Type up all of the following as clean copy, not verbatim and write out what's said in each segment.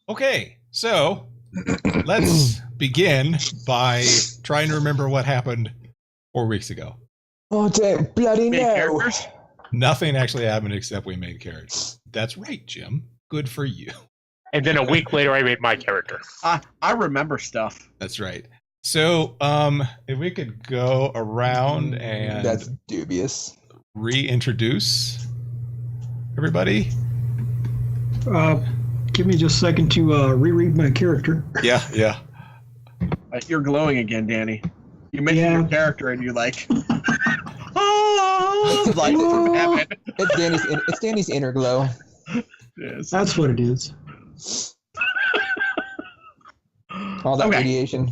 Okay, so let's begin by trying to remember what happened 4 weeks ago. Oh, damn, bloody Main no. characters? Nothing actually happened except we made characters. That's right, Jim. Good for you. And then a week later, I made my character. I remember stuff. That's right. So, if we could go around and That's dubious. reintroduce everybody. Give me just a second to reread my character. Yeah. You're glowing again, Danny. You mentioned your character and you're like, oh, light from heaven. It's Danny's inner glow. Yes. That's what it is. All that Okay. radiation.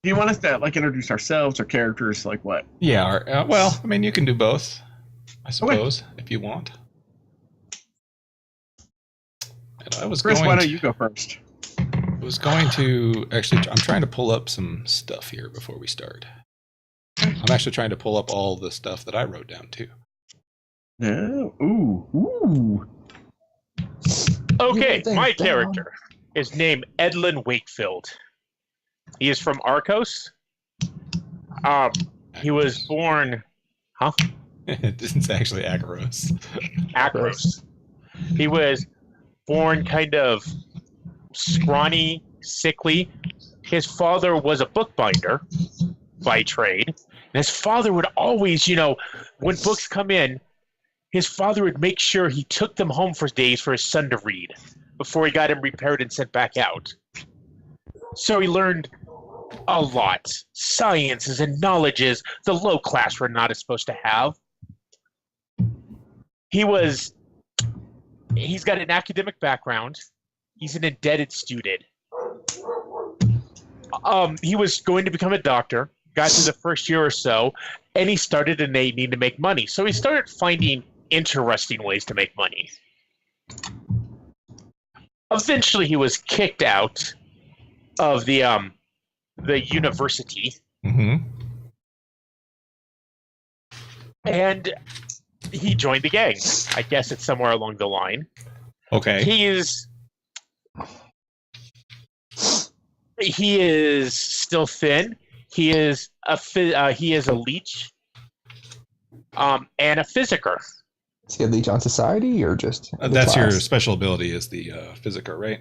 Do you want us to introduce ourselves or characters? Like what? Yeah, well, I mean, you can do both, I suppose, if you want. And I was Chris, going why to... don't you go first? Actually, I'm trying to pull up some stuff here before we start. I'm actually trying to pull up all the stuff that I wrote down too. No. Ooh. Okay, You my think down. character is named Edlin Wakefield. He is from Arcos. He was born... Huh? It isn't actually Akaros. Akros. He was born kind of scrawny, sickly. His father was a bookbinder by trade. And his father would always, when books come in, his father would make sure he took them home for days for his son to read before he got him repaired and sent back out. So he learned a lot. Sciences and knowledges the low class were not supposed to have. He's got an academic background. He's an indebted student. He was going to become a doctor, got through the first year or so, and he started and they need to make money. So he started finding interesting ways to make money. Eventually he was kicked out of the university. Mm-hmm. And he joined the gang. I guess it's somewhere along the line. Okay. He is still thin. He is a leech, and a physiker. Is he a leech on society or just the That's your class? special ability is the physiker, right?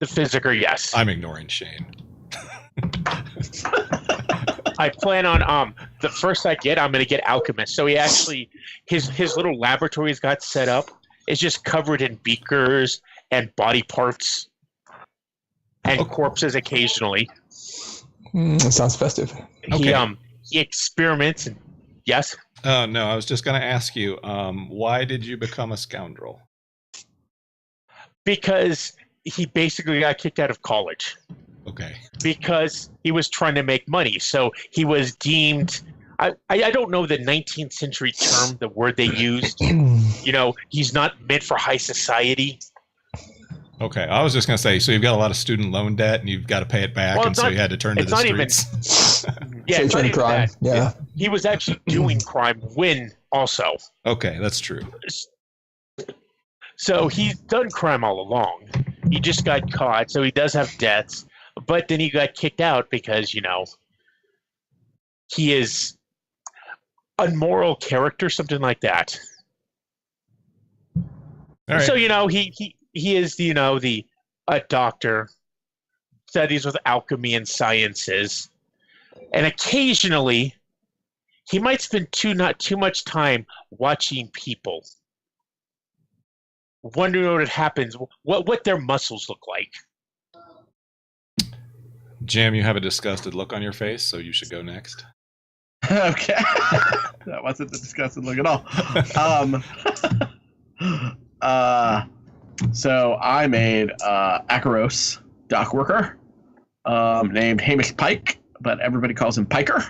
The physiker, yes. I'm ignoring Shane. I plan on the first I'm gonna get alchemist. So he actually his little laboratory's got set up. It's just covered in beakers and body parts and corpses occasionally. It sounds festive. Okay. He experiments and yes. Oh, no, I was just going to ask you, why did you become a scoundrel? Because he basically got kicked out of college. Okay. Because he was trying to make money. So he was deemed... I don't know the 19th century term, the word they used. He's not meant for high society. Okay, I was just going to say, so you've got a lot of student loan debt and you've got to pay it back, and so you had to turn to the streets. Yeah, So it's not even crime. that. Yeah. He was actually doing crime when also. Okay, that's true. So he's done crime all along. He just got caught, so he does have debts. But then he got kicked out because, he is a moral character, something like that. All right. So, he is, a doctor, studies with alchemy and sciences. And occasionally, he might spend not too much time watching people, wondering what happens, what their muscles look like. Jim, you have a disgusted look on your face, so you should go next. Okay. That wasn't the disgusting look at all. So I made Akaros dock worker named Hamish Pike, but everybody calls him Piker.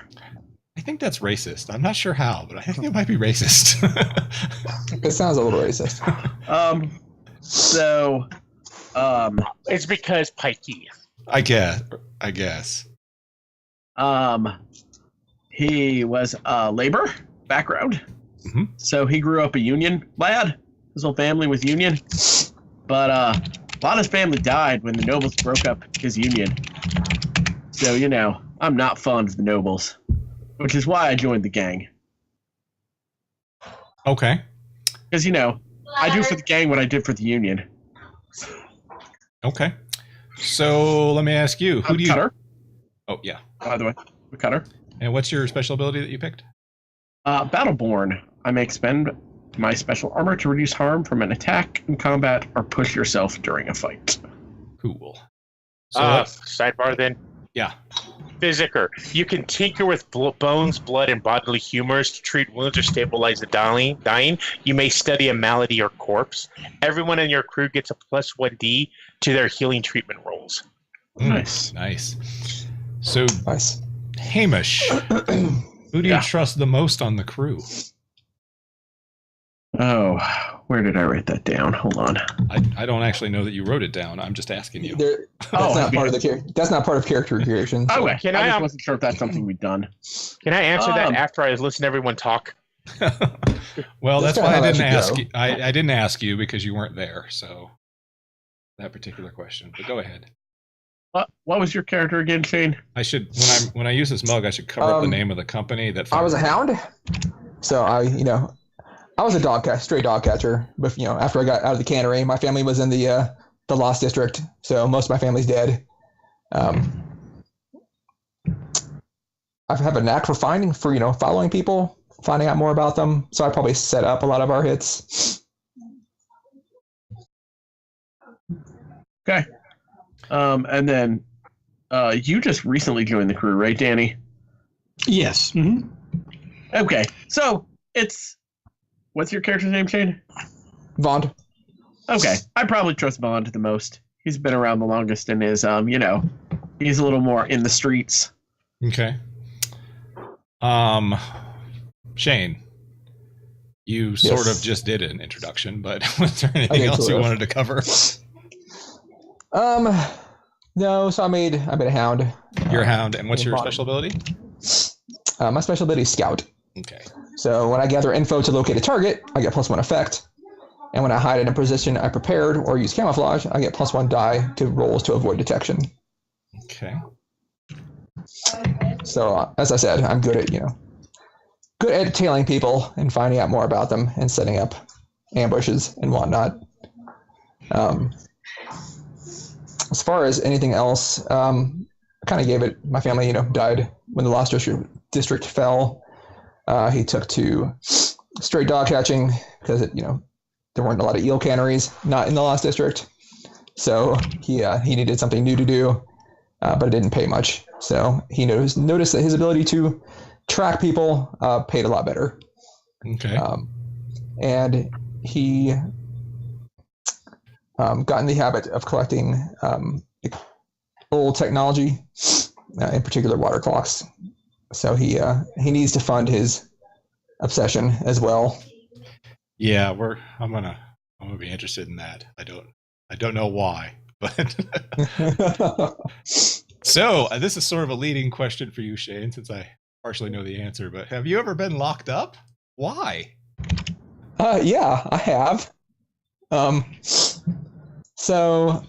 I think that's racist. I'm not sure how, but I think it might be racist. It sounds a little racist. It's because Pikey. I guess. He was labor background, so he grew up a union lad. His whole family was union, but Lana's family died when the nobles broke up his union. So, I'm not fond of the nobles, which is why I joined the gang. Okay. Because, I do for the gang what I did for the union. Okay. So let me ask you, who do you... Cutter, Oh, yeah. by the way. The Cutter. And what's your special ability that you picked? Battleborn. I may expend my special armor to reduce harm from an attack in combat or push yourself during a fight. Cool. So Sidebar then. yeah. Physiker. You can tinker with bones, blood, and bodily humors to treat wounds or stabilize the dying. You may study a malady or corpse. Everyone in your crew gets a plus 1d to their healing treatment rolls. Nice. Nice. So, Nice. Hamish, who do you trust the most on the crew? Oh, where did I write that down? Hold on. I don't actually know that you wrote it down. I'm just asking you. That's not part of the that's not part of character creation. So. Okay, I just wasn't sure if that's something we'd done. Can I answer that after I listen to everyone talk? Well, that's kinda why I how that didn't should ask go. you. I didn't ask you because you weren't there. So that particular question. But go ahead. What was your character again, Shane? I should when I use this mug, I should cover up the name of the company that. I was a hound, so I was a stray dog catcher. But after I got out of the cannery, my family was in the Lost District, so most of my family's dead. I have a knack for following people, finding out more about them. So I probably set up a lot of our hits. Okay. And then you just recently joined the crew, right, Danny? Yes. Mm-hmm. Okay. So what's your character's name, Shane? Vaughn. Okay. I probably trust Bond the most. He's been around the longest and is he's a little more in the streets. Okay. Shane, you sort of just did an introduction, but was there anything else you wanted to cover? No. So I made a hound. You're a hound, and what's your special ability? My special ability is Scout. Okay. So when I gather info to locate a target, I get +1 effect. And when I hide in a position I prepared or use camouflage, I get +1 die to rolls to avoid detection. Okay. So as I said, I'm good at tailing people and finding out more about them and setting up ambushes and whatnot. As far as anything else, I kind of gave it. My family, died when the Lost District fell. He took to straight dog catching because there weren't a lot of eel canneries not in the Lost District, so he needed something new to do, but it didn't pay much. So he noticed that his ability to track people paid a lot better. Okay. And he got in the habit of collecting old technology, in particular water clocks. So he needs to fund his obsession as well. Yeah, I'm gonna be interested in that. I don't know why, but so this is sort of a leading question for you, Shane, since I partially know the answer. But have you ever been locked up? Why? Yeah, I have. So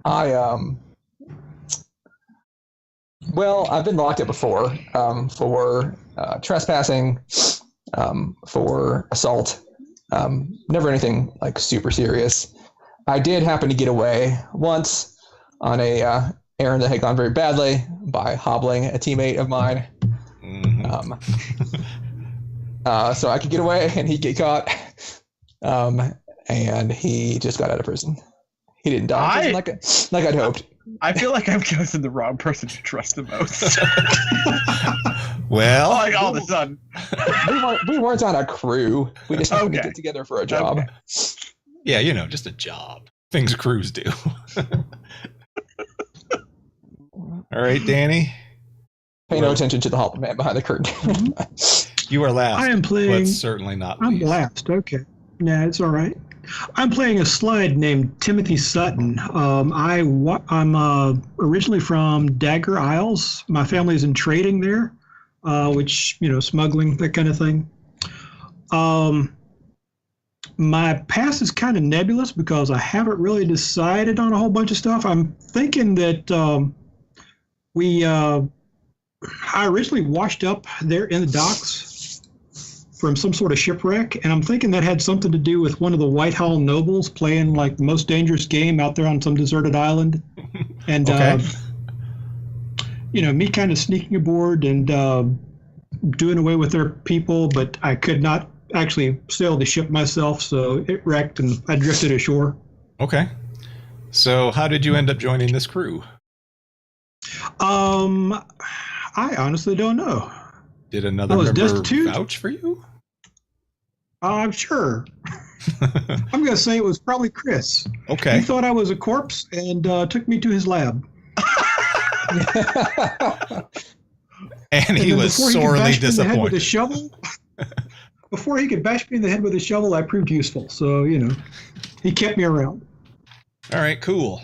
I've been locked up before for trespassing, for assault. Never anything like super serious. I did happen to get away once on a errand that had gone very badly by hobbling a teammate of mine. Mm-hmm. So I could get away and he'd get caught. And he just got out of prison. He didn't die like I'd hoped. I feel like I've chosen the wrong person to trust the most. Well, like all of a sudden, we weren't on a crew. We just happened to get together for a job. Okay. Yeah, just a job. Things crews do. All right, Danny. Pay no attention to the Hall man behind the curtain. You are last. I am playing. But certainly not I'm least. last. Okay. Nah, it's all right. I'm playing a slide named Timothy Sutton. I'm originally from Dagger Isles. My family's in trading there, which, smuggling, that kind of thing. My past is kind of nebulous because I haven't really decided on a whole bunch of stuff. I'm thinking that I originally washed up there in the docks from some sort of shipwreck, and I'm thinking that had something to do with one of the Whitehall nobles playing like the most dangerous game out there on some deserted island, and Okay. Me kind of sneaking aboard and doing away with their people, but I could not actually sail the ship myself, so it wrecked and I drifted ashore. Okay. So how did you end up joining this crew? I honestly don't know. Did another I was member destitute. vouch for you? I'm sure. I'm going to say it was probably Chris. Okay. He thought I was a corpse and took me to his lab. And he then was before sorely he could bash me in the head with a disappointed. shovel, before he could bash me in the head with a shovel, I proved useful. So, he kept me around. All right, cool.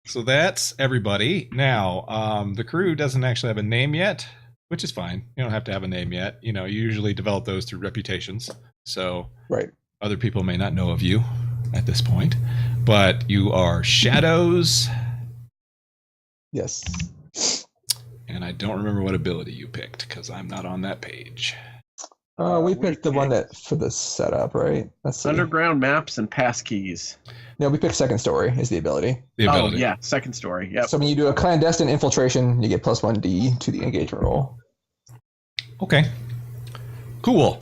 So that's everybody. Now, the crew doesn't actually have a name yet, which is fine. You don't have to have a name yet. You usually develop those through reputations. So Right. other people may not know of you at this point, but you are Shadows, Yes. and I don't remember what ability you picked because I'm not on that page. We picked the one that for the setup, right? Let's see. Underground maps and passkeys. No, we picked second story is the ability. The ability. Oh, yeah, second story. Yep. So when you do a clandestine infiltration, you get +1D to the engagement roll. Okay. Cool.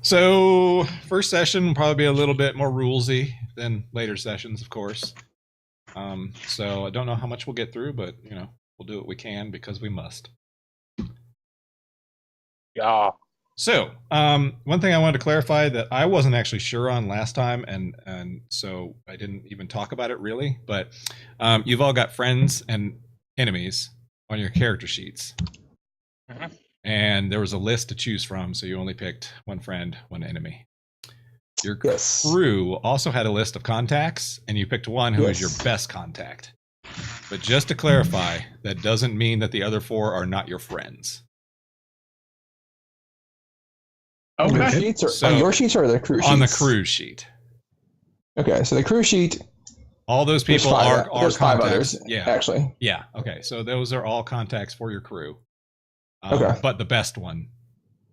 So first session will probably be a little bit more rulesy than later sessions, of course. So I don't know how much we'll get through, but we'll do what we can because we must. Yeah. So one thing I wanted to clarify that I wasn't actually sure on last time, and so I didn't even talk about it really. But you've all got friends and enemies on your character sheets. Mhm. And there was a list to choose from, so you only picked one friend, one enemy. Your Yes. crew also had a list of contacts, and you picked one who is your Yes. best contact. But just to clarify, that doesn't mean that the other 4 are not your friends. On your Okay. sheets or So- on your sheets or the crew sheets? On the crew sheet. Okay, so the crew sheet. All those There's people are there's 5 contacts. others. Yeah. Actually. Yeah. Okay. So those are all contacts for your crew. Okay. But the best one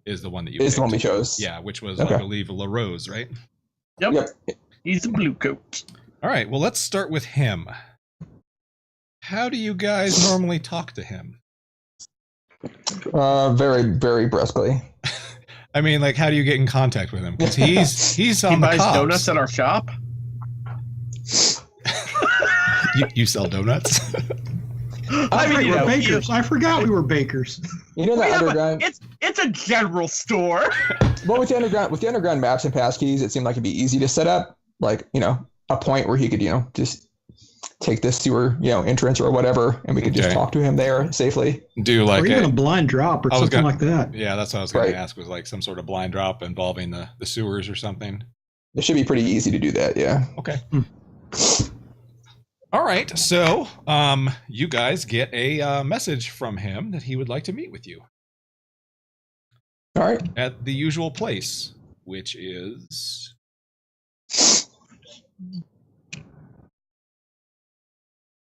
is the one that you Is picked. the one we chose. Yeah, which was, Okay. I believe, LaRose, right? Yep. Yep. He's a blue coat. All right. Well, let's start with him. How do you guys normally talk to him? Very, very brusquely. I mean, like, how do you get in contact with him? Because he's He on the buys cops. donuts at our shop. You sell donuts? I mean, we're bakers. I forgot we were bakers. You know the Yeah, but underground. it's a general store. Well, with the underground maps and passkeys, it seemed like it'd be easy to set up, like a point where he could just take this sewer entrance or whatever, and we could just Okay. talk to him there safely. Do like or even a blind drop or I was something gonna- like that. yeah, that's what I was going Right. to ask, was like some sort of blind drop involving the sewers or something. It should be pretty easy to do that. Yeah. Okay. All right. So you guys get a message from him that he would like to meet with you All right. at the usual place, which is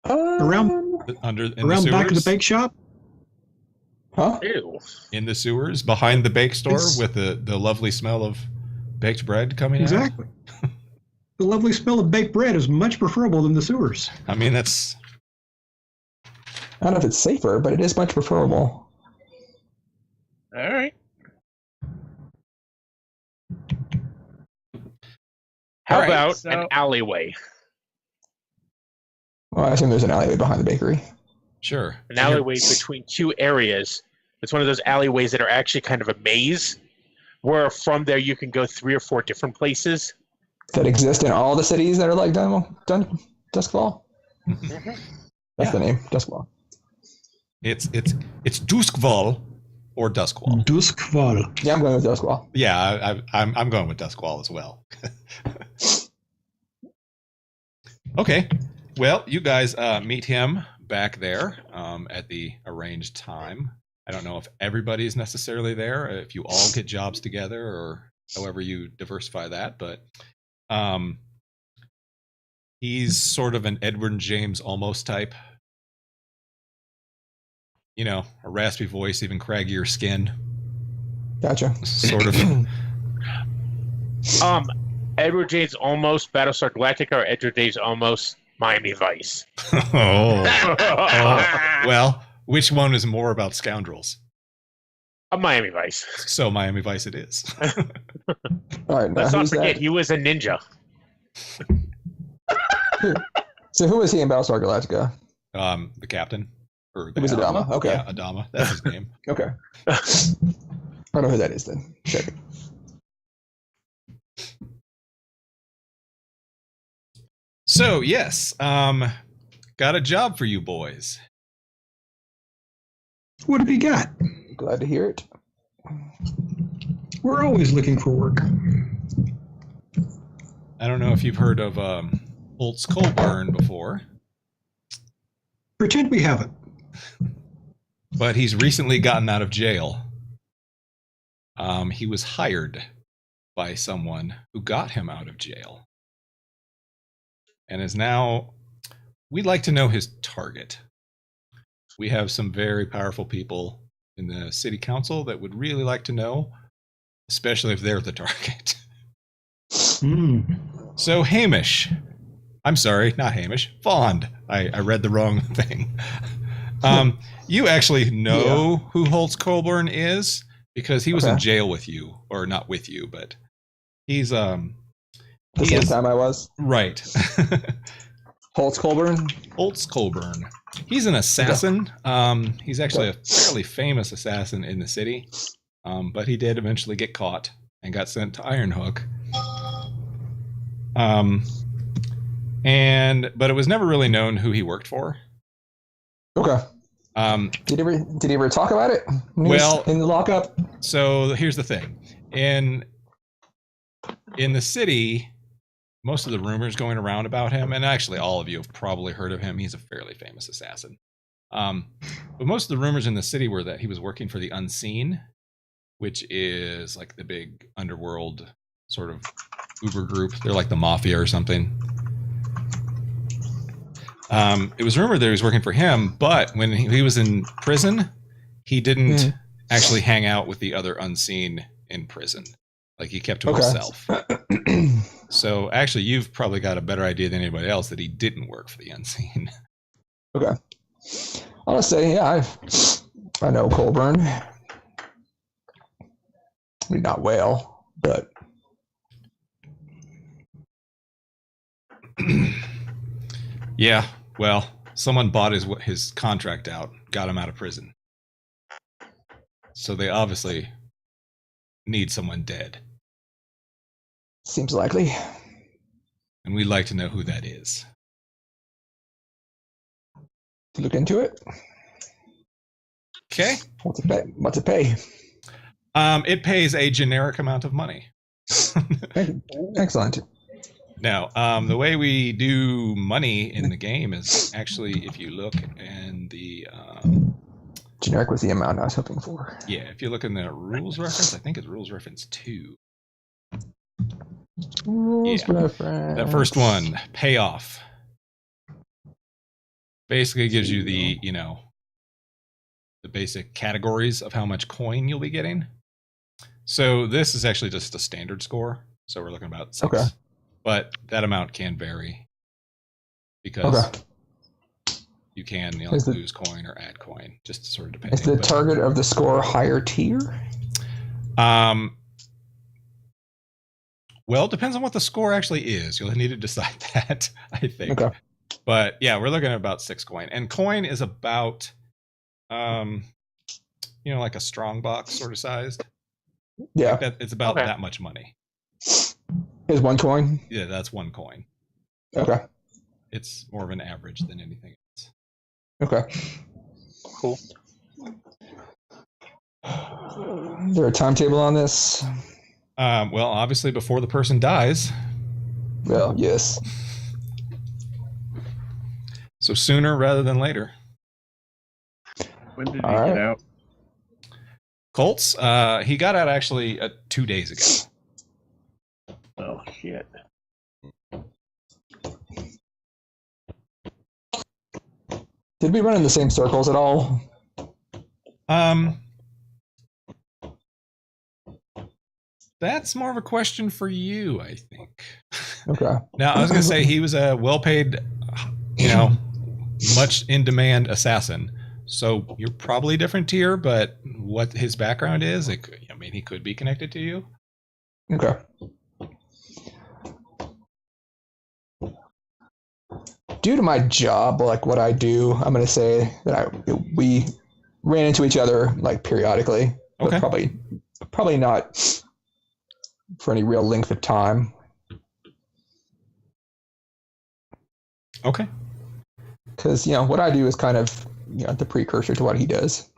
Around in the back of the sewers. bake shop. Huh? Ew. In the sewers behind the bake store It's- with the lovely smell of baked bread coming out. Exactly. The lovely smell of baked bread is much preferable than the sewers. I mean, that's I don't know if it's safer, but it is much preferable. All right. How All right, about so- an alleyway? Well, I assume there's an alleyway behind the bakery. sure. An alleyway between 2 areas. It's one of those alleyways that are actually kind of a maze, where from there you can go 3 or 4 different places. That exist in all the cities that are like Duskfall. That's the name, Duskfall. It's Duskval or Duskwall. Duskval. Yeah, I'm going with Duskfall. Yeah, I'm going with Duskwall as well. Okay, well, you guys meet him back there at the arranged time. I don't know if everybody's necessarily there, if you all get jobs together, or however you diversify that, but he's sort of an Edward James Olmos type. You know, a raspy voice, even craggier skin. Gotcha. Sort of. Edward James almost Battlestar Galactica or Edward James almost Miami Vice? Well, which one is more about scoundrels? A Miami Vice. So Miami Vice it is. All right, now Let's not who's forget, that? he was a ninja. So who is he in Battlestar Galactica? The captain. Or It was Adama. Okay. Yeah, Adama. That's his name. Okay. I don't know who that is then. Check it. So yes, got a job for you boys. What have you got? Glad to hear it. We're always looking for work. I don't know if you've heard of Holtz Colburn before, Pretend we haven't. but he's recently gotten out of jail. He was hired by someone who got him out of jail, and is now. We'd like to know his target. We have some very powerful people in the city council that would really like to know, especially if they're the target. So Hamish, I'm sorry, not Hamish, Fond. I read the wrong thing. You actually know who Holtz Colburn is because he was in jail with you, or not with you, but he's The same time I was. right. Holtz Colburn. Holtz Colburn. He's an assassin. He's actually a fairly famous assassin in the city, but he did eventually get caught and got sent to Ironhook. But it was never really known who he worked for. Okay. Did he ever talk about it? When he was in the lockup. So here's the thing: in the city, most of the rumors going around about him, and actually all of you have probably heard of him. He's a fairly famous assassin. But most of the rumors in the city were that he was working for the Unseen, which is like the big underworld sort of Uber group. They're like the mafia or something. It was rumored that he was working for him, but when he was in prison, he didn't actually hang out with the other Unseen in prison. Like he kept to himself. So actually, you've probably got a better idea than anybody else that he didn't work for the Unseen. Okay. I'll just say, yeah, I know Colburn. I mean, not well, but Yeah, well, someone bought his contract out, got him out of prison. So they obviously need someone dead. seems likely. And we'd like to know who that is. To look into it. Okay. What's it pay? It pays a generic amount of money. Excellent. Now, the way we do money in the game is actually, if you look in the Generic was the amount I was hoping for. yeah, if you look in the rules reference, I think it's rules reference 2. Rules reference. That first one, payoff, basically gives you the the basic categories of how much coin you'll be getting. So this is actually just a standard score. So we're looking about 6. Okay. But that amount can vary because you can lose coin or add coin, just sort of depending. Is the target of the score higher tier? Well, it depends on what the score actually is. You'll need to decide that, I think. Okay. But yeah, we're looking at about 6 coin. And coin is about, like a strong box sort of sized. Yeah. Like it's about that much money. Is 1 coin? Yeah, that's 1 coin. Okay. It's more of an average than anything else. Okay. Cool. Is there a timetable on this? Well, obviously before the person dies. Well, yes. So sooner rather than later. When did he All get right. out? Colts, he got out actually 2 days ago. Oh, shit. Did we run in the same circles at all? That's more of a question for you, I think. Okay. Now, I was going to say he was a well-paid, much in-demand assassin. So you're probably a different tier, but what his background is, he could be connected to you. Okay. Due to my job, like what I do, I'm going to say that we ran into each other like periodically. Okay. But probably not for any real length of time. Okay. Because, what I do is kind of, the precursor to what he does.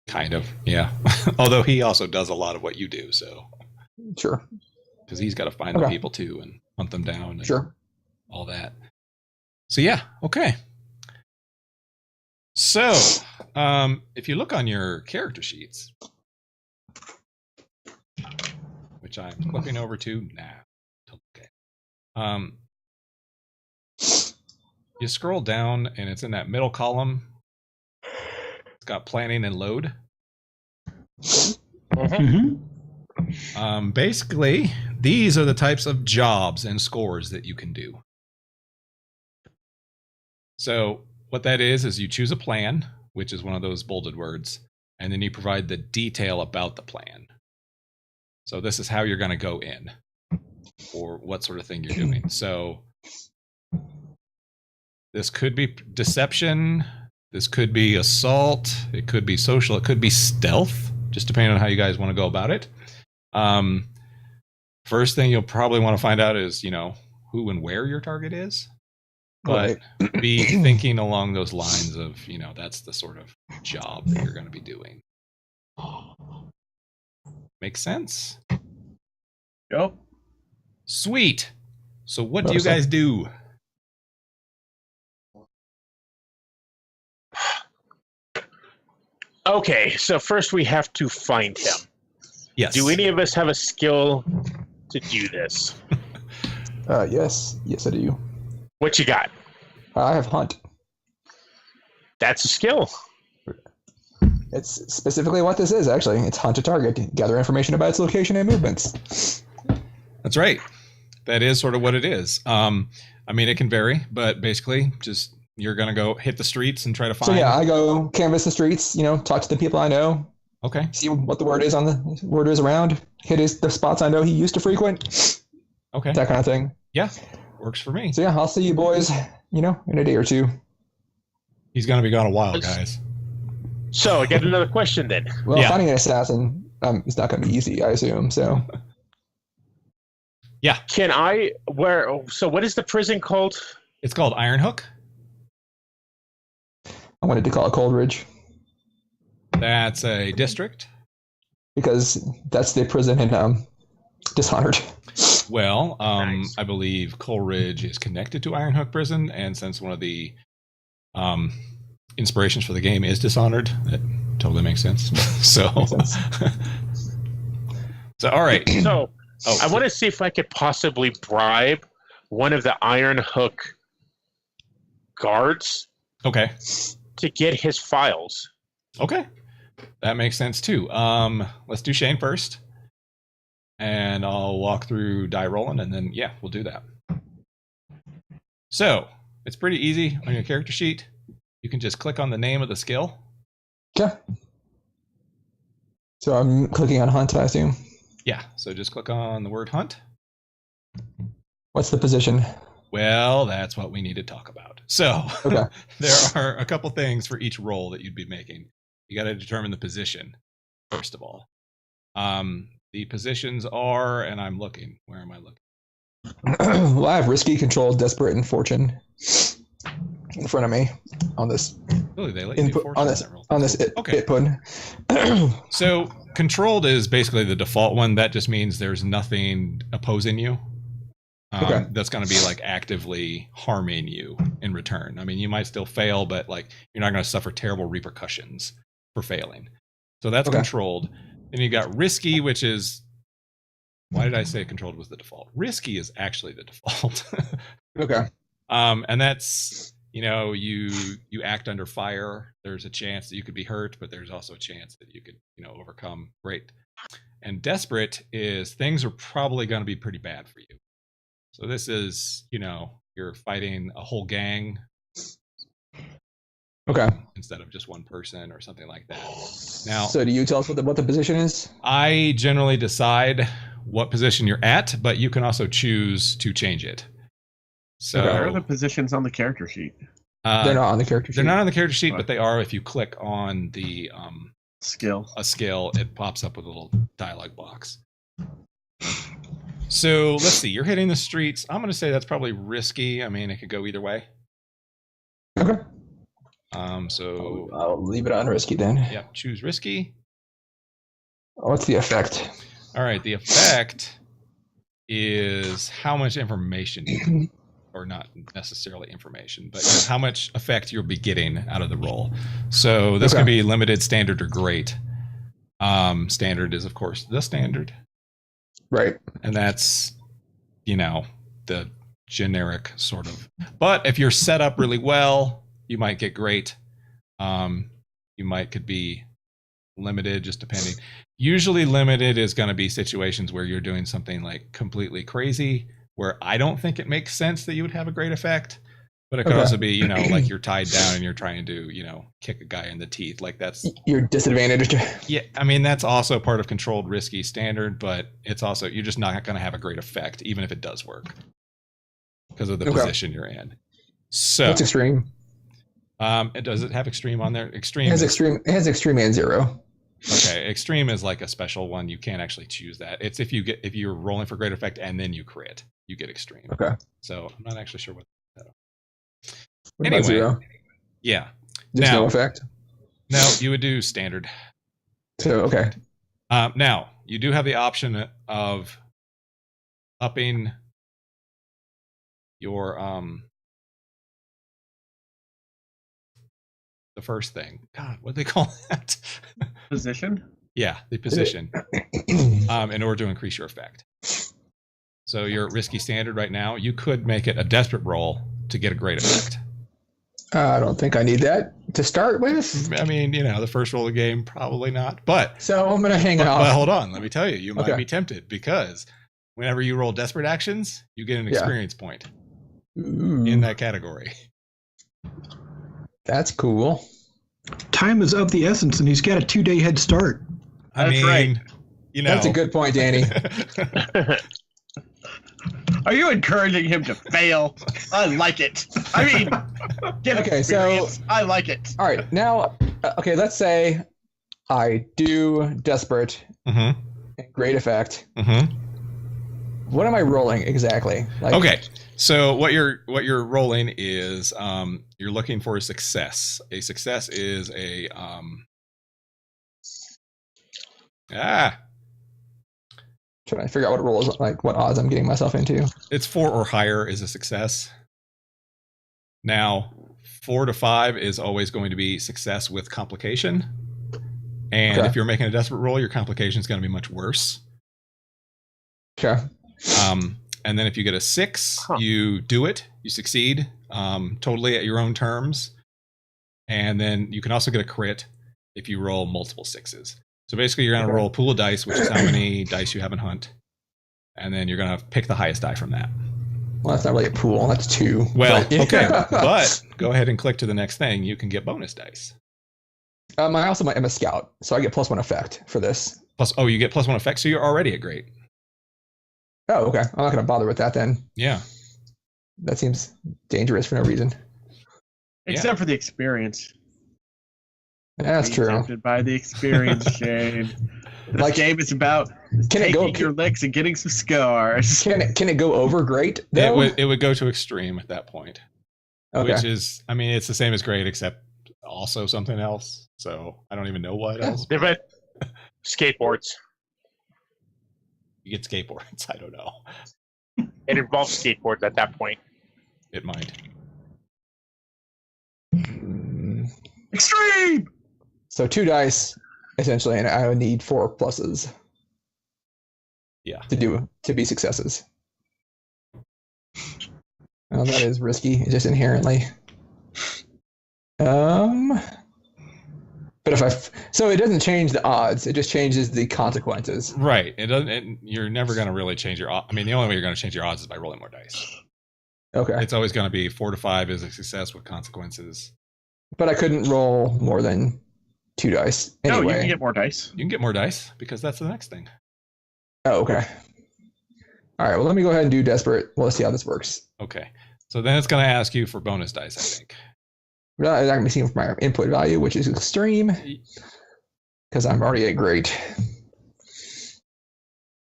Kind of, yeah. Although he also does a lot of what you do, so. Sure. Because he's got to find the people too and hunt them down and sure. all that. So yeah, okay. So, if you look on your character sheets, which I'm flipping over to now, okay. You scroll down and it's in that middle column. It's got planning and load. Mm-hmm. Basically, these are the types of jobs and scores that you can do. So what that is you choose a plan, which is one of those bolded words, and then you provide the detail about the plan. So this is how you're going to go in, or what sort of thing you're doing. So this could be deception, this could be assault, it could be social, it could be stealth, just depending on how you guys want to go about it. First thing you'll probably want to find out is, who and where your target is. But be thinking along those lines of, that's the sort of job that you're going to be doing. Make sense? Yep. Sweet. So what do you guys do? Okay, so first we have to find him. Yes. Do any of us have a skill to do this? Yes, I do. What you got? I have hunt. That's a skill. It's specifically what this is, actually. It's hunt a target, gather information about its location and movements. That's right. That is sort of what it is. It can vary, but basically just you're going to go hit the streets and try to find. So yeah, I go canvass the streets, talk to the people I know. Okay. See what the word is around. Hit the spots I know he used to frequent. Okay. That kind of thing. Yeah. Works for me. So yeah, I'll see you boys, in a day or two. He's going to be gone a while, guys. So I got another question then. Well, finding an assassin is not going to be easy, I assume. So. Yeah. So what is the prison called? It's called Iron Hook. I wanted to call it Coldridge. That's a district. Because that's the prison in Dishonored. Well, Nice. I believe Coleridge is connected to Iron Hook Prison, and since one of the inspirations for the game is Dishonored, it totally makes sense. So, so all right. So I want to see if I could possibly bribe one of the Iron Hook guards. Okay. To get his files. Okay. That makes sense too. Let's do Shane first. And I'll walk through die rolling, and then we'll do that. So it's pretty easy on your character sheet. You can just click on the name of the skill. Okay. So I'm clicking on hunt, I assume. Yeah. So just click on the word hunt. What's the position? Well, that's what we need to talk about. So okay. There are a couple things for each roll that you'd be making. You got to determine the position, first of all. The positions are, and I'm looking. Where am I looking? Well, I have risky, controlled, desperate, and fortune in front of me on this. Really, they let you do fortune on this it pun. So controlled is basically the default one. That just means there's nothing opposing you. That's going to be like actively harming you in return. I mean, you might still fail, but like you're not going to suffer terrible repercussions for failing. So that's controlled. Then you got risky, which is Why did I say controlled was the default? Risky is actually the default. Okay. And that's, you act under fire. There's a chance that you could be hurt, but there's also a chance that you could, overcome. Great. And desperate is things are probably going to be pretty bad for you. So this is, you're fighting a whole gang. Okay. Instead of just one person or something like that. Now, so do you tell us what the position is? I generally decide what position you're at, but you can also choose to change it. So where are the positions on the character sheet? They're not on the character sheet. They're not on the character sheet, but they are if you click on the skill. A skill, it pops up with a little dialogue box. So let's see, you're hitting the streets. I'm going to say that's probably risky. I mean, it could go either way. Okay. So I'll leave it on risky then. Yeah, choose risky. What's the effect? All right, the effect is how much information you can, or not necessarily information, but how much effect you'll be getting out of the roll. So this can be limited, standard, or great. Standard is, of course, the standard. Right. And that's, the generic sort of. But if you're set up really well, you might get great. Could be limited, just depending. Usually limited is going to be situations where you're doing something like completely crazy, where I don't think it makes sense that you would have a great effect. But it could also be, like you're tied down and you're trying to, kick a guy in the teeth. Like that's... You're disadvantaged. Yeah, I mean, that's also part of controlled risky standard, but it's also, you're just not going to have a great effect, even if it does work. Because of the position you're in. So... What's extreme? Does it have extreme on there? Extreme. It has extreme and 0. Okay, extreme is like a special one. You can't actually choose that. It's if you're rolling for great effect and then you crit, you get extreme. Okay. So I'm not actually sure what. What anyway, about 0? Yeah. There's no effect. No, you would do standard. So okay. Now you do have the option of upping your the first thing. God, what do they call that? Position? Yeah, the position. In order to increase your effect. So you're at risky standard right now. You could make it a desperate roll to get a great effect. I don't think I need that to start with. I mean, the first roll of the game, probably not. But so I'm gonna hang off. But hold on, let me tell you, you might be tempted because whenever you roll desperate actions, you get an experience point in that category. That's cool. Time is of the essence, and he's got a 2-day head start. That's right. That's a good point, Danny. Are you encouraging him to fail? I like it. I mean, get experience. I like it. All right, now, let's say I do desperate and great effect. What am I rolling exactly? Okay. So what you're rolling is you're looking for a success. A success is a trying to figure out what rolls, like what odds I'm getting myself into. It's 4 or higher is a success. Now 4 to 5 is always going to be success with complication. And if you're making a desperate roll, your complication is going to be much worse. Okay. And then if you get a 6, you do it. You succeed totally at your own terms. And then you can also get a crit if you roll multiple 6s. So basically, you're going to roll a pool of dice, which is how many dice you have in Hunt. And then you're going to pick the highest die from that. Well, that's not really a pool. That's 2. Well, okay. But go ahead and click to the next thing. You can get bonus dice. I also am a scout, so I get +1 effect for this. You get +1 effect, so you're already at great. Oh, okay. I'm not going to bother with that then. Yeah. That seems dangerous for no reason. Except for the experience. Yeah, that's true. Tempted by the experience, Shane. This game is about taking your licks and getting some scars. Can it go over great, though? It would go to extreme at that point. Okay. Which is, I mean, it's the same as great, except also something else. So I don't even know what else. Different skateboards. You get skateboards. I don't know. It involves skateboards at that point. It might. Extreme! So 2 dice, essentially, and I would need 4 pluses. Yeah. to be successes. Well, that is risky, just inherently. But so it doesn't change the odds; it just changes the consequences. Right. It doesn't. You're never going to really change your. I mean, the only way you're going to change your odds is by rolling more dice. Okay. It's always going to be 4 to 5 is a success with consequences. But I couldn't roll more than 2 dice anyway. No, you can get more dice. You can get more dice because that's the next thing. Oh, okay. All right. Well, let me go ahead and do desperate. Well, let's see how this works. Okay. So then it's going to ask you for bonus dice, I think. Well, I'm going to be seeing my input value, which is extreme, because I'm already at great.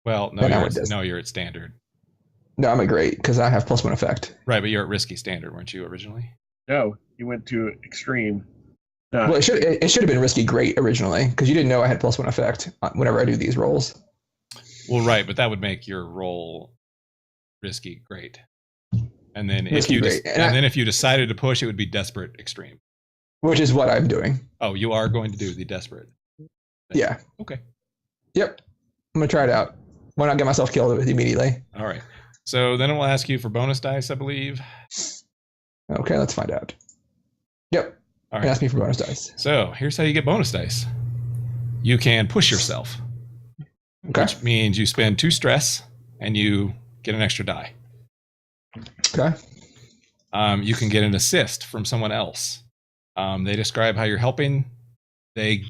Well, no, you're at standard. No, I'm at great because I have +1 effect. Right, but you're at risky standard, weren't you originally? No, you went to extreme. Well, it should have been risky great originally because you didn't know I had +1 effect whenever I do these rolls. Well, right, but that would make your roll risky great. And then if you decided to push, it would be desperate extreme. Which is what I'm doing. Oh, you are going to do the desperate thing. Yeah. Okay. Yep. I'm gonna try it out. Why not get myself killed immediately? All right. So then it will ask you for bonus dice, I believe. Okay, let's find out. Yep. All right. Ask me for bonus dice. So here's how you get bonus dice. You can push yourself. Okay. Which means you spend 2 stress and you get an extra die. Okay. You can get an assist from someone else. They describe how you're helping. They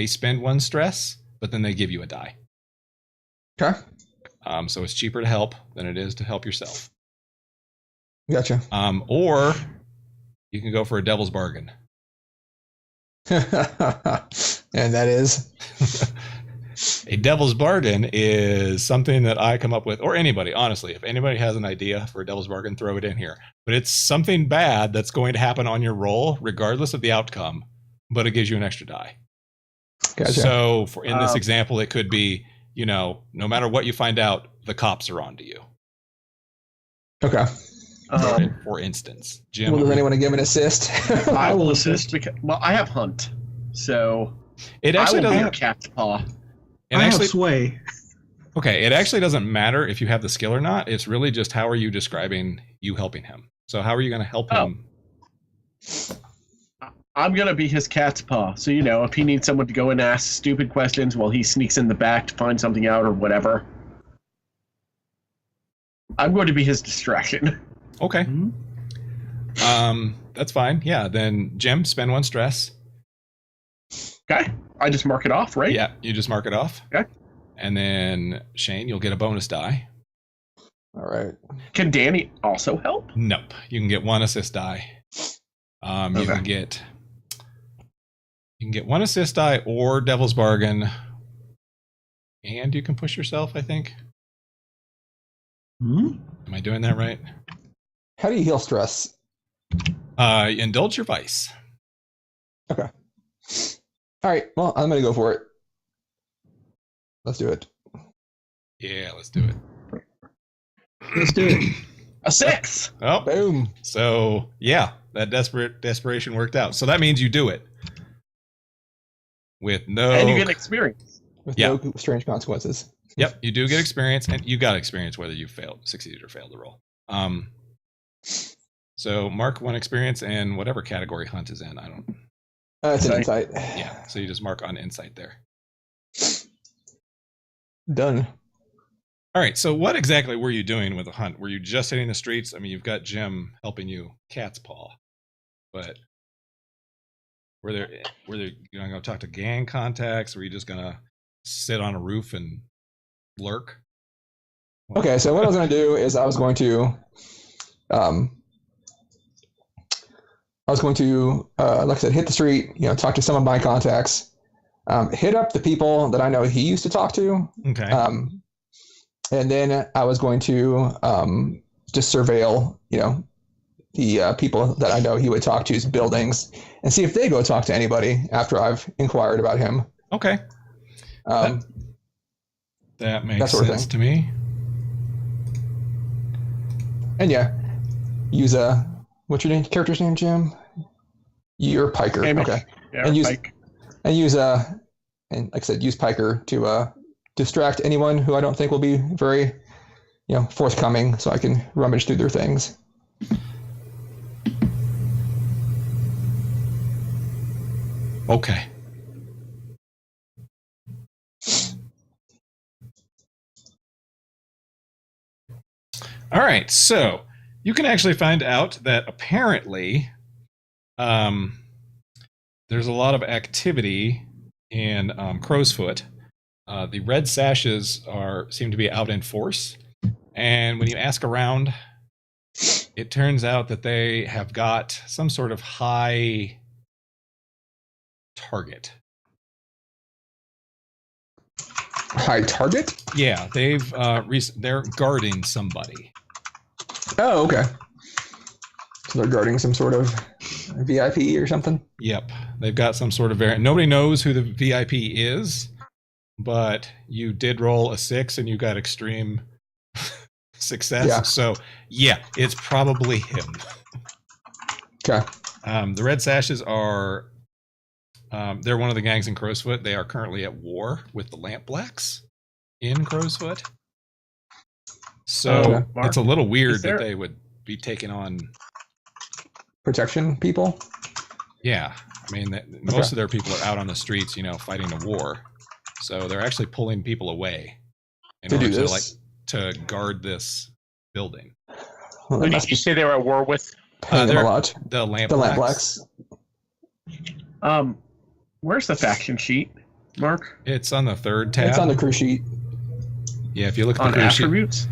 spend 1 stress, but then they give you a die. Okay. So it's cheaper to help than it is to help yourself. Gotcha. Or you can go for a devil's bargain. And that is? A devil's bargain is something that I come up with, or anybody, honestly. If anybody has an idea for a devil's bargain, throw it in here. But it's something bad that's going to happen on your roll, regardless of the outcome, but it gives you an extra die. Gotcha. So in this example, it could be, no matter what you find out, the cops are on to you. Okay. For instance. Jim. Well, does anyone give an assist? I will assist because, I have hunt. So it actually I will doesn't be cat's paw. I have sway. Okay, it actually doesn't matter if you have the skill or not. It's really just how are you describing you helping him. So how are you going to help him? I'm going to be his cat's paw. So, if he needs someone to go and ask stupid questions while he sneaks in the back to find something out or whatever, I'm going to be his distraction. Okay. That's fine. Yeah, then Jim, spend 1 stress. Okay. I just mark it off, right? Yeah, you just mark it off. Okay. And then Shane, you'll get a bonus die. All right. Can Danny also help? Nope. You can get 1 assist die. You can get 1 assist die or devil's bargain, and you can push yourself, I think. Am I doing that right? How do you heal stress? Indulge your vice. Okay. All right. Well, I'm going to go for it. Let's do it. Yeah, let's do it. Let's do it. A 6. Oh, Boom. So yeah, that desperation worked out. So that means you do it with no. And you get experience. With no strange consequences. Yep, you do get experience, and you got experience whether you succeeded or failed the roll. So mark 1 experience and whatever category hunt is in. I don't. It's an insight. Yeah, so you just mark on insight there. Done. All right, so what exactly were you doing with the hunt? Were you just hitting the streets? I mean, you've got Jim helping you cat's paw, but were there you going to talk to gang contacts? Were you just going to sit on a roof and lurk? Okay, so what I was going to do is I was going to, like I said, hit the street, talk to some of my contacts, hit up the people that I know he used to talk to. Okay. And then I was going to just surveil, the people that I know he would talk to's buildings and see if they go talk to anybody after I've inquired about him. Okay. That makes sort of sense to me. And use what's your character's name, Jim? You're Piker. Hamish. Okay. Yeah, and use Pike. and like I said, use Piker to distract anyone who I don't think will be very, forthcoming, so I can rummage through their things. Okay. All right, so you can actually find out that apparently there's a lot of activity in Crowsfoot. The red sashes seem to be out in force, and when you ask around, it turns out that they have got some sort of high target. High target? Yeah, they're guarding somebody. Oh, okay. So they're guarding some sort of VIP or something? Yep, they've got some sort of variant. Nobody knows who the VIP is, but you did roll a 6 and you got extreme success. Yeah. So, yeah, it's probably him. Okay. The Red Sashes are, they're one of the gangs in Crowsfoot. They are currently at war with the Lamp Blacks in Crowsfoot. So Mark, it's a little weird there- that they would be taking on. Protection people? Yeah, I mean, most of their people are out on the streets, fighting a war. So they're actually pulling people away in To order do to this? to guard this building. Well, Who they did must you be say they were at war with? paying them a they're- lot. The Lamp The Blacks. Lamp Blacks. Where's the faction sheet, Mark? It's on the third tab. It's on the crew sheet. Yeah, if you look at On the crew sheet. attributes?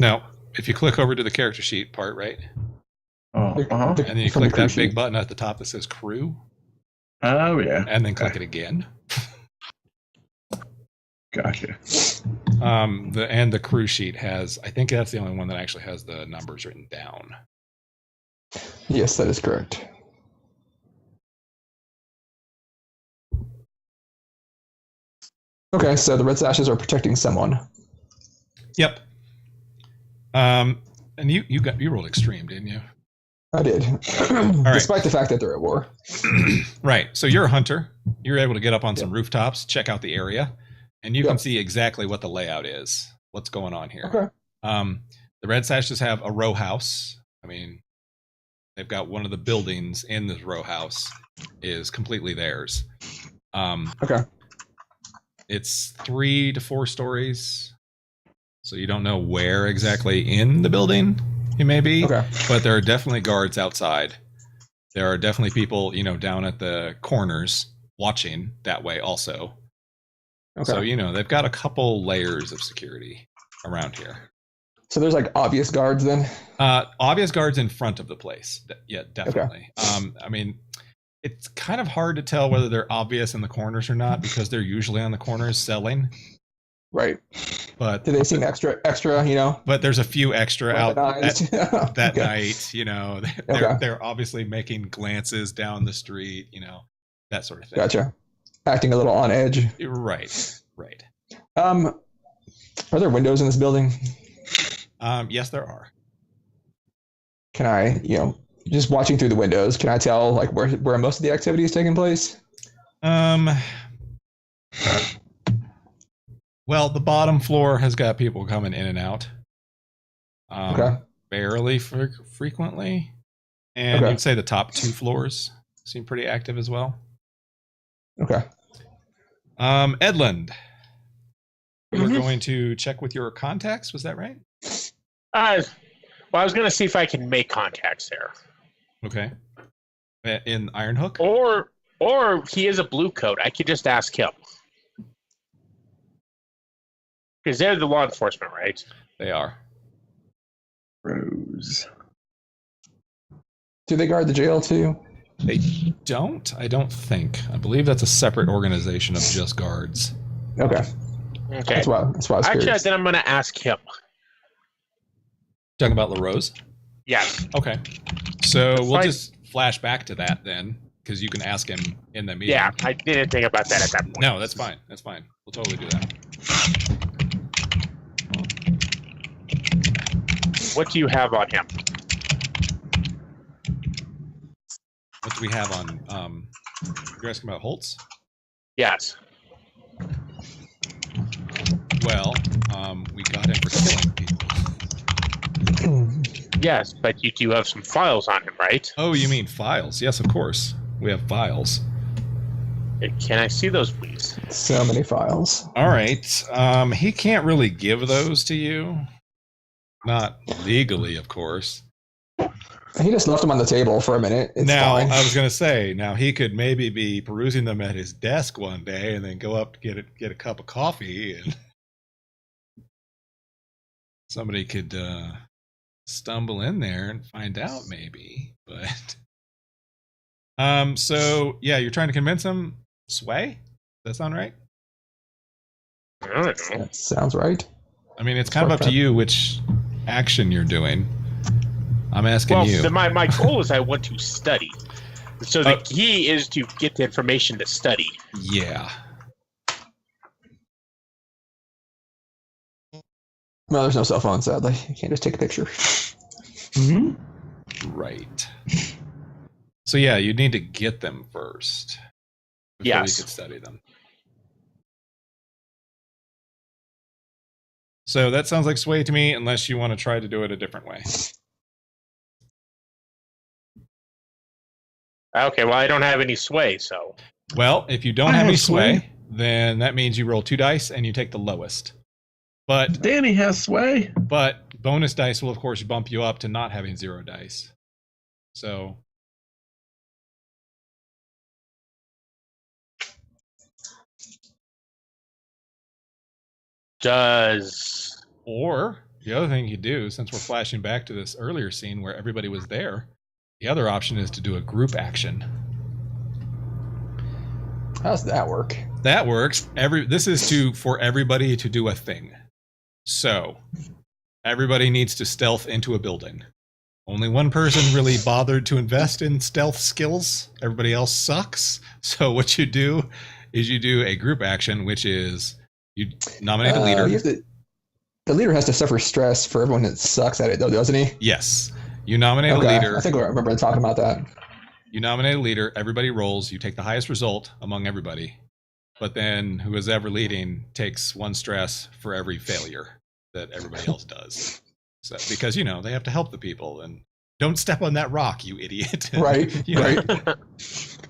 No, if you click over to the character sheet part, right, Oh, uh-huh. and then you From the click crew that big sheet. button at the top that says crew, Oh, yeah. and then click it again. Gotcha. The crew sheet has, I think that's the only one that actually has the numbers written down. Yes, that is correct. Okay, so the Red Sashes are protecting someone. Yep. And you rolled extreme, didn't you? I did. right. Despite the fact that they're at war. Right. So you're a hunter. You're able to get up on some rooftops, check out the area, and you can see exactly what the layout is. What's going on here? Okay. The Red Sashes have a row house. I mean, they've got one of the buildings in this row house is completely theirs. Okay. It's 3 to 4 stories, so you don't know where exactly in the building you may be. Okay. But there are definitely guards outside. There are definitely people, down at the corners watching that way also. Okay. So, they've got a couple layers of security around here. So there's like obvious guards then? Obvious guards in front of the place. Yeah, definitely. I mean, it's kind of hard to tell whether they're obvious in the corners or not because they're usually on the corners selling. Right. But Do they seem extra, But there's a few extra out weaponized? that Okay. night. They're obviously making glances down the street, that sort of thing. Gotcha. Acting a little on edge. Right. Are there windows in this building? Yes, there are. Can I, just watching through the windows, can I tell like where most of the activity is taking place? Well, the bottom floor has got people coming in and out. Okay. Barely frequently. And Okay. you'd say the top 2 floors seem pretty active as well. Okay. Edlund, you were going to check with your contacts, was that right? Well, I was going to see if I can make contacts there. Okay. In Ironhook? Or he is a blue coat. I could just ask him. Because they're the law enforcement, right? They are. Rose. Do they guard the jail too? They don't, I don't think. I believe that's a separate organization of just guards. Okay. Okay. That's why I was Actually, curious. then I'm going to ask him. Talking about LaRose? Yes. Okay. So we'll fine. just flash back to that then, because you can ask him in the meeting. Yeah, I didn't think about that at that point. No, that's fine. That's fine. We'll totally do that. What do you have on him? What do we have on? You're asking about Holtz? Yes. Well, we got him for killing people. Yes, but you do have some files on him, right? Oh, you mean files? Yes, of course. We have files. Can I see those, please? So many files. All right. He can't really give those to you. Not legally, of course. He just left them on the table for a minute. It's now, fine. I was going to say, now he could maybe be perusing them at his desk one day and then go up to get a cup of coffee, and somebody could stumble in there and find out maybe. But so yeah, you're trying to convince him. Sway? Does that sound right? I don't know. That sounds right. I mean, it's kind of up to you which action you're doing. I'm asking you. Well, my goal is I want to study. So the key is to get the information to study. Yeah. Well, there's no cell phone, sadly. You can't just take a picture. Mm-hmm. Right. So yeah, you need to get them first before Yes. you could study them. So that sounds like Sway to me, unless you want to try to do it a different way. Okay, well, I don't have any sway, so. Well, if you don't I have any have sway, sway. then that means you roll 2 dice and you take the lowest. But Danny has sway. bonus dice will of course bump you up to not having 0 dice. So or the other thing you do, since we're flashing back to this earlier scene where everybody was there, the other option is to do a group action. How does that work? That works. This is for everybody to do a thing. So everybody needs to stealth into a building. Only one person really bothered to invest in stealth skills. Everybody else sucks. So what you do is you do a group action, which is you nominate a leader. The leader has to suffer stress for everyone that sucks at it, though, doesn't he? Yes. You nominate a leader. I think I remember talking about that. You nominate a leader. Everybody rolls. You take the highest result among everybody. But then who is ever leading takes 1 stress for every failure that everybody else does. So because they have to help the people, and don't step on that rock, you idiot. Right. Right.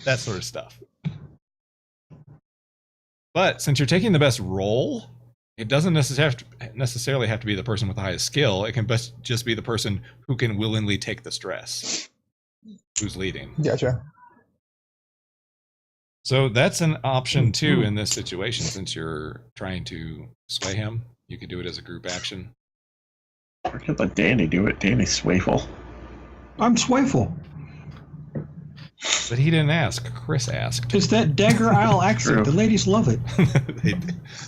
That sort of stuff. But since you're taking the best roll, it doesn't necessarily have to be the person with the highest skill. It can just be the person who can willingly take the stress, who's leading. Gotcha. So that's an option too in this situation. Since you're trying to sway him, you could do it as a group action. I could let Danny do it. Danny's swayful. I'm swayful. But he didn't ask. Chris asked. It's that Dagger Isle accent. True. The ladies love it.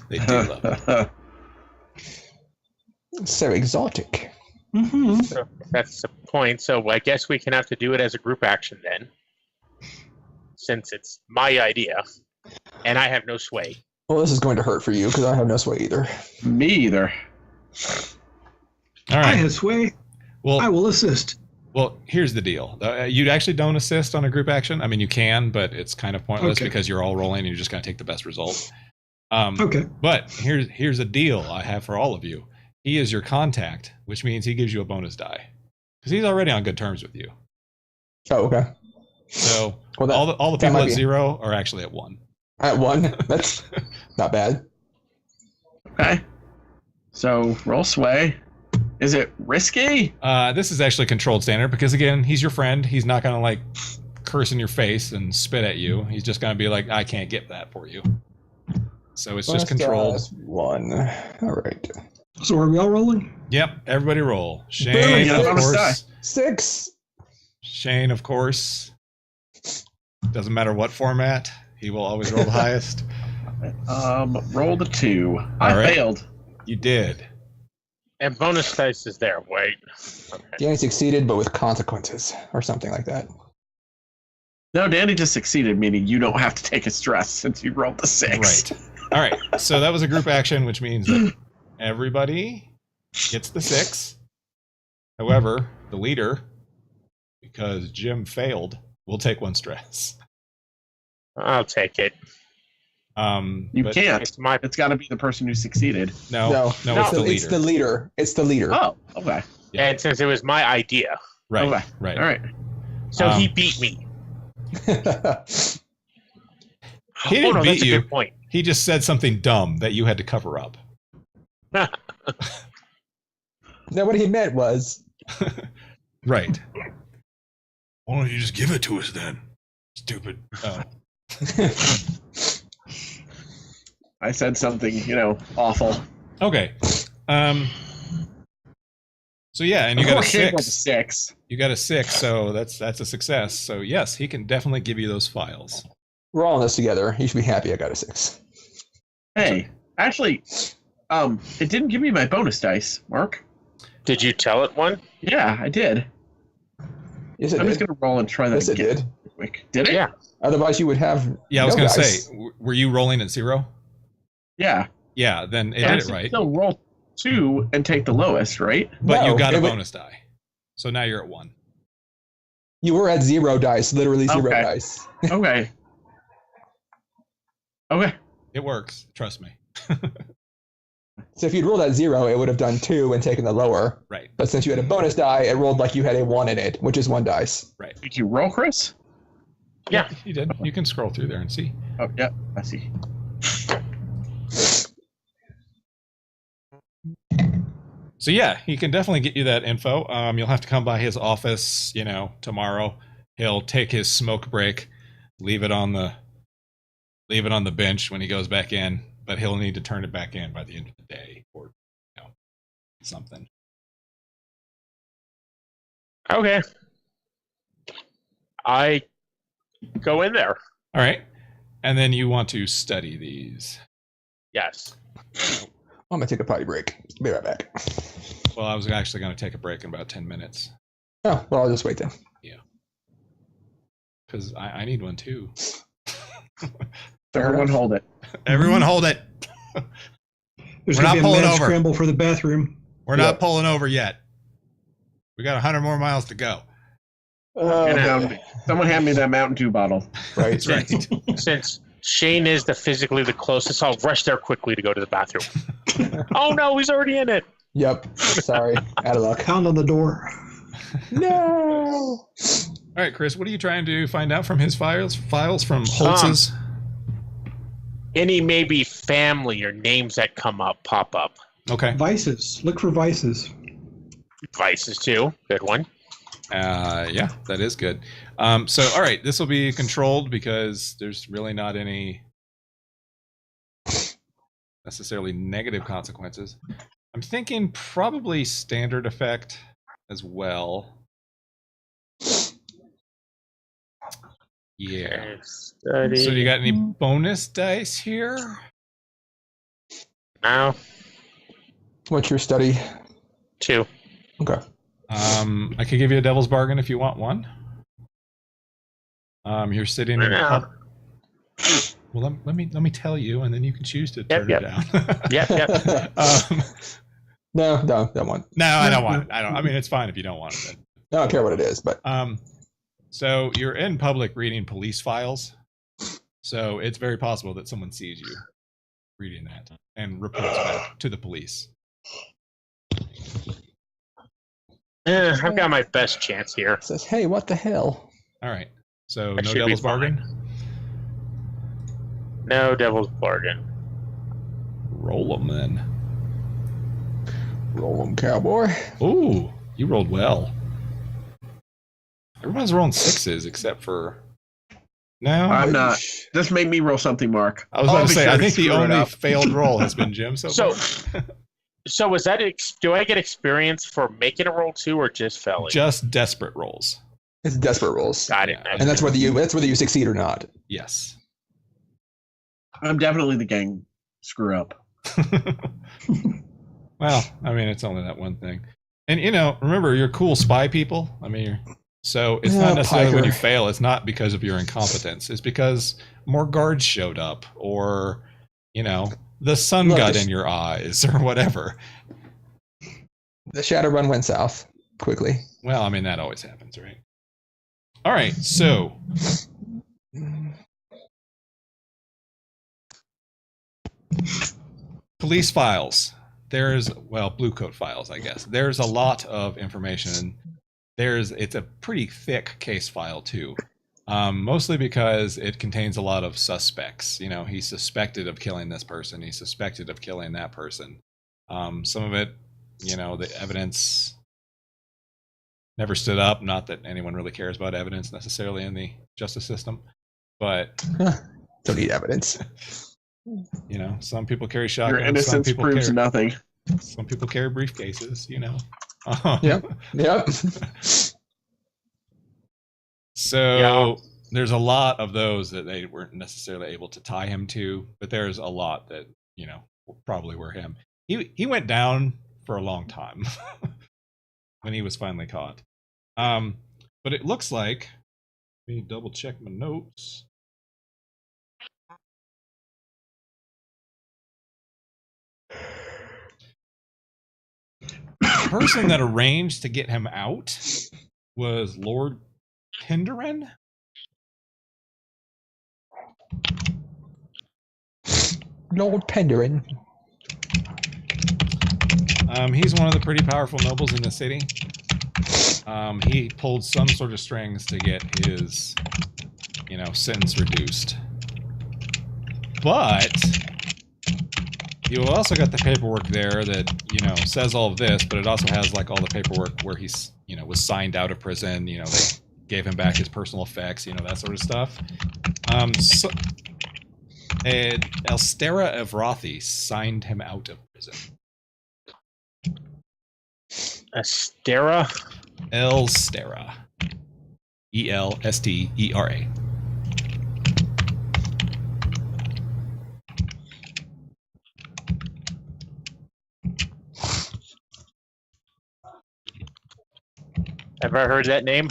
they do love it. So exotic. Mm-hmm. So that's the point. So I guess we can have to do it as a group action then, since it's my idea, and I have no sway. Well, this is going to hurt for you because I have no sway either. Me either. All I right. have sway. Well, I will assist. Well, here's the deal. You actually don't assist on a group action. I mean, you can, but it's kind of pointless because you're all rolling and you're just going to take the best result. Okay. But here's a deal I have for all of you. He is your contact, which means he gives you a bonus die because he's already on good terms with you. Oh, okay. So Well, all the that people might at be- 0 are actually at 1. At 1? That's not bad. Okay. So roll sway. Is it risky? This is actually controlled standard because again, he's your friend. He's not going to like curse in your face and spit at you. He's just going to be like, I can't get that for you. So it's just controlled. 1. All right. So are we all rolling? Yep, everybody roll. Shane, Boom, of bonus die. course. 6. Shane, of course. Doesn't matter what format. He will always roll the highest. Roll the 2. I All right. failed. You did. And bonus dice is there. Wait. Okay. Danny succeeded, but with consequences or something like that. No, Danny just succeeded, meaning you don't have to take a stress since you rolled the 6. Right. All right. So that was a group action, which means that everybody gets the 6. However, the leader, because Jim failed, will take 1 stress. I'll take it. You but can't. It's It's got to be the person who succeeded. No, it's the leader. It's the leader. It's the leader. Oh, okay. Yeah. And since it was my idea, Right. Okay. Right. All right. so he Um, beat me. He didn't no, beat that's a you. good point. He just said something dumb that you had to cover up. No, what he meant was, Right. Why don't you just give it to us then? Stupid. Oh. I said something, awful. Okay. So yeah, and you Of got a course, Shane was a 6. 6. You got a 6, so that's a success. So yes, he can definitely give you those files. we're all in this together. You should be happy I got a 6. Hey, actually, it didn't give me my bonus dice, Mark. Did you tell it one? Yeah, I did. Yes, it I'm did. just gonna roll and try that Yes, it again. did. Quick. Did it? Yeah. Otherwise, you would have. Yeah, I was no going to dice. say, were you rolling at 0? Yeah. Yeah, then it I did it right. still roll 2 and take the lowest, right? But you No, got a it would- bonus die. So now you're at 1. You were at 0 dice, literally 0 Okay. dice. Okay. Okay. It works. Trust me. So if you'd rolled at 0, it would have done 2 and taken the lower. Right. But since you had a bonus die, it rolled like you had a 1 in it, which is 1 dice. Right. Did you roll, Chris? Yeah. You did. You can scroll through there and see. Oh, yeah. I see. So yeah, he can definitely get you that info. You'll have to come by his office, tomorrow. He'll take his smoke break, leave it on the bench when he goes back in, but he'll need to turn it back in by the end of the day or something. Okay. I go in there. All right. And then you want to study these. Yes. I'm going to take a potty break. Be right back. Well, I was actually going to take a break in about 10 minutes Oh, well, I'll just wait then. because I need one too. Fair Everyone enough. hold it. Everyone hold it. There's We're going not to be a pulling mad over. scramble for the bathroom. We're Yep. not pulling over yet. We got 100 more miles to go. Someone hand me that Mountain Dew bottle. Right. That's right. Since Shane is physically the closest, I'll rush there quickly to go to the bathroom. Oh no, he's already in it. Yep. Sorry. Out of luck. Pound on the door. No. All right, Chris, what are you trying to find out from his files? Files from Holtz's? Any maybe family or names that pop up. Okay. Vices. Look for vices. Vices too. Good one. Yeah, that is good. So, all right, this will be controlled because there's really not any necessarily negative consequences. I'm thinking probably standard effect as well. Yeah. Study. So, do you got any bonus dice here? No. What's your study? 2. Okay. I could give you a devil's bargain if you want one. You're sitting in. No. Well, let me tell you, and then you can choose to Yep, turn yep. it down. Yep. No, don't want. No, I don't want it. I mean, it's fine if you don't want it. I don't care what it is, but So you're in public reading police files. So it's very possible that someone sees you reading that and reports back to the police. I've got my best chance here. it says, "Hey, what the hell?" All right. So That no should be devil's fine. bargain. No devil's bargain. Roll them then. Roll 'em, cowboy. Ooh, you rolled well. Everyone's rolling 6s except for. No, I'm not. This made me roll something, Mark. I was I'll about to be say. sure I to think the screw it only up. failed roll has been Jim so So, far. so was that? Do I get experience for making a roll 2 or just failing? Just desperate rolls. It's desperate rolls, Got it. Yeah. and that's whether you succeed or not. Yes. I'm definitely the gang screw up. Well, I mean, it's only that one thing. And, remember, you're cool spy people. I mean, so it's Yeah, not necessarily when Piker. you fail. It's not because of your incompetence. It's because more guards showed up or, the sun Look, got this- in your eyes or whatever. The shadow run went south quickly. Well, I mean, that always happens, right? All right. So Police files. There's, well, blue coat files, I guess. There's a lot of information. It's a pretty thick case file too. Mostly because it contains a lot of suspects. You know, he's suspected of killing this person. He's suspected of killing that person. Some of it, you know, the evidence never stood up. Not that anyone really cares about evidence necessarily in the justice system, but Don't need evidence. you know, some people carry shotguns. Your innocence proves nothing. Some people carry briefcases. You know. Yep. So there's a lot of those that they weren't necessarily able to tie him to, but there's a lot that, you know, probably were him. He went down for a long time when he was finally caught. But it looks like, let me double check my notes. The person that arranged to get him out was Lord Penderin? Lord Penderin. He's one of the pretty powerful nobles in the city. He pulled some sort of strings to get his, you know, sentence reduced. But you also got the paperwork there that, you know, says all of this, but it also has like all the paperwork where he's, you know, was signed out of prison. You know, they gave him back his personal effects, you know, that sort of stuff. Elstera Evrothi signed him out of prison. Elstera? Elstera. Elstera. Ever heard that name?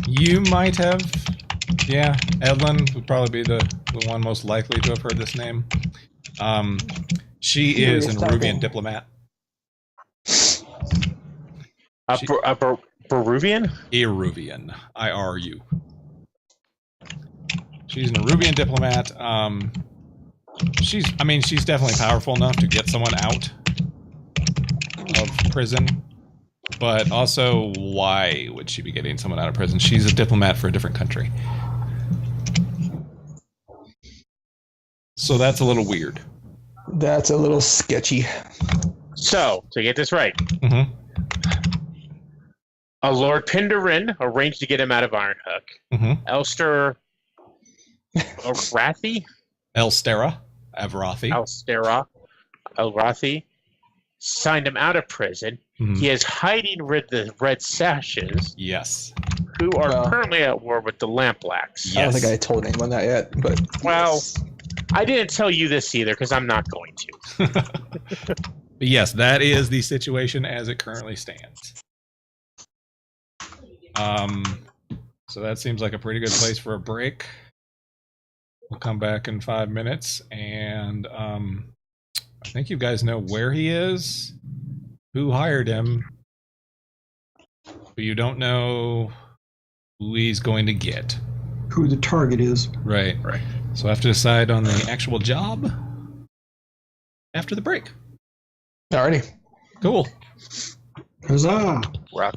You might have. Yeah, Edlin would probably be the one most likely to have heard this name. She is an Peruvian diplomat. Peruvian? Iruvian. I-R-U. She's an Peruvian diplomat. She's definitely powerful enough to get someone out of prison. But also, why would she be getting someone out of prison? She's a diplomat for a different country. So that's a little weird. That's a little sketchy. So, to get this right, a Lord Penderin arranged to get him out of Ironhook. Elster Evrothi? Elstera Evrothi signed him out of prison. He is hiding with the Red Sashes. Yes. Who are currently at war with the Lampblacks. Yes. I don't think I told anyone that yet, but well, yes. I didn't tell you this either because I'm not going to. But yes, that is the situation as it currently stands. So that seems like a pretty good place for a break. We'll come back in 5 minutes, and I think you guys know where he is, who hired him, but you don't know who he's going to get. Who the target is. Right. So I have to decide on the actual job after the break. Alrighty. Cool. Huzzah! Rock.